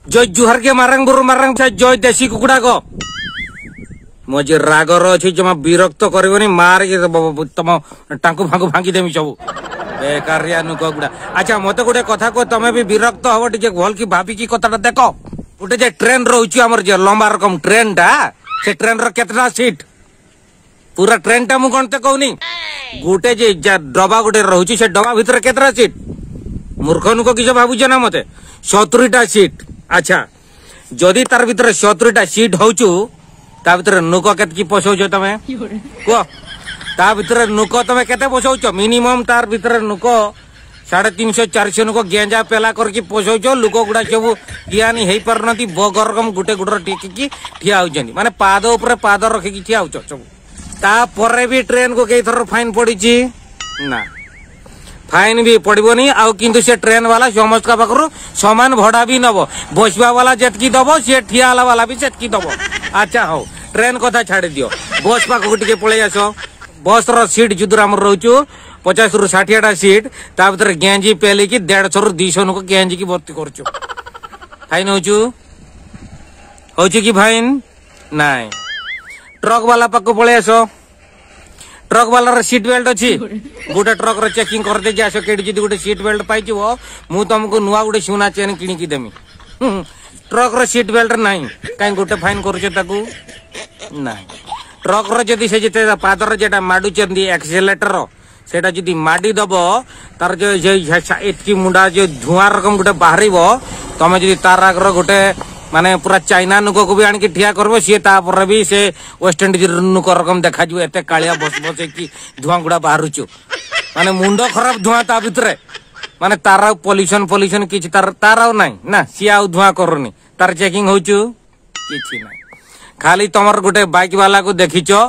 जय जुहर के मारंग बुरु मारंग जय देशी कुकुड़ा को मुझे रागर अच्छी जमा विरक्त करनी मार तुम टांकु फांकु भांगी देमी सब बेकारिया नुक गुड़ा। अच्छा मत गोटे कथा कह तुम भी विरक्त हम टे भल की भाभी की कथा देख गोटे जे ट्रेन रोचे आमर जे लंबा रकम ट्रेन टा से ट्रेन रो केतना सीट पूरा ट्रेन टा मु गणते कहूनी गोटे जे डबा गोटे रोचे से डबा भितर केतना सीट मूर्ख नुक किस भावुच ना मत 70टा सीट। अच्छा जदि तार भितर 70टा सीट होचु ता भितर नुक केतकी पोसौच तमे कह ता भितर नुक तमे केते पोसौच मिनिमम तार भितर नुक 350-400 नुक गेंजा पेला करके पोसौच लोक गुड़ा सब ज्ञानी हो पारती बगरकम गुटे गुटर टिकी ठिया होचंदी माने पाद ऊपर पाद रखिकी ठिया होच सब तापर भी ट्रेन को कई थर फाइन पड़ी ना फाइन भी पड़ोनी आउ किंतु से ट्रेन वाला समस्त का पाखु समान भड़ा भी नब बसवा वाला जेतकी दब सी ठिया वाला भी सेतकी दब। अच्छा हो ट्रेन कथा छाड़ी दियो बस पाखक टे पलि आस बस रो सीट जुदुर आम रोचु 50 ରୁ 60टा सीट ता भीतर गेंजी पेली की 150 ରୁ 200 नुक गेंजी की भर्ती करचु फाइन होचु कि फाइन नाय। ट्रक वाला पाखु पलि आस ट्रक वाला सीट बेल्ट अच्छी गोटे ट्रक रो चेकिंग कर दे आस के गोटे सीट बेल्ट पाई मु तुमको नुआ गोटे सुना चेन किणिकी देमी ट्रक रो सीट बेल्ट नहीं कहीं गोटे फाइन करू ना ट्रक रो जदि से जिते पादर जेटा माडुचंदी एक्सेलेटर सेटा जदि माडी दब तार जो एतकी मुंडा जो धुआं रकम गोटे बाहर तमें जदि तार आगर गोटे माने पूरा चाइना नुक को भी आनिक ठिया करबो सी तापर भी से वेस्ट इंडीज नुक रकम देखा जो एते कालिया बस बस की धुआं गुड़ा बाहरुचु माने मुंड खराब धुआं ता भितरे माने तार पॉल्यूशन पॉल्यूशन किछि तार नाही ना सी आ धुआं करनी तार चेकिंग होचु किछि नाही खाली तमर गोटे बाइक वाला को देखिचो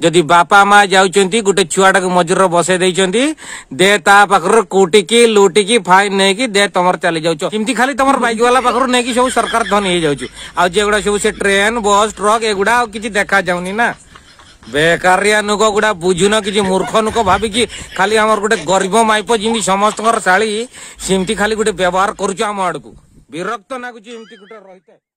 जदि बापा माँ जाउचंती गोटे छुआटा को मजूर बसे देइचंती दे ता पाखर कोटिकी लुटिकी फाइन नै की दे तमर चली जाउचो किमती खाली तमर बाइक वाला पाखर नै की सब सरकार धन हे जाउचु आ जे गुडा सब से ट्रेन बस ट्रक एगुडा किछि देखा जाउनी ना बेकारिया नुक गुडा बुझुन कि मूर्ख नुक भाबी कि खाली हमर गोटे गरीब माइप जिमि समस्त साली सिमती खाली गोटे व्यवहार करूछ आम आड़ को विरक्त नागुची एमती गोटे रहिते।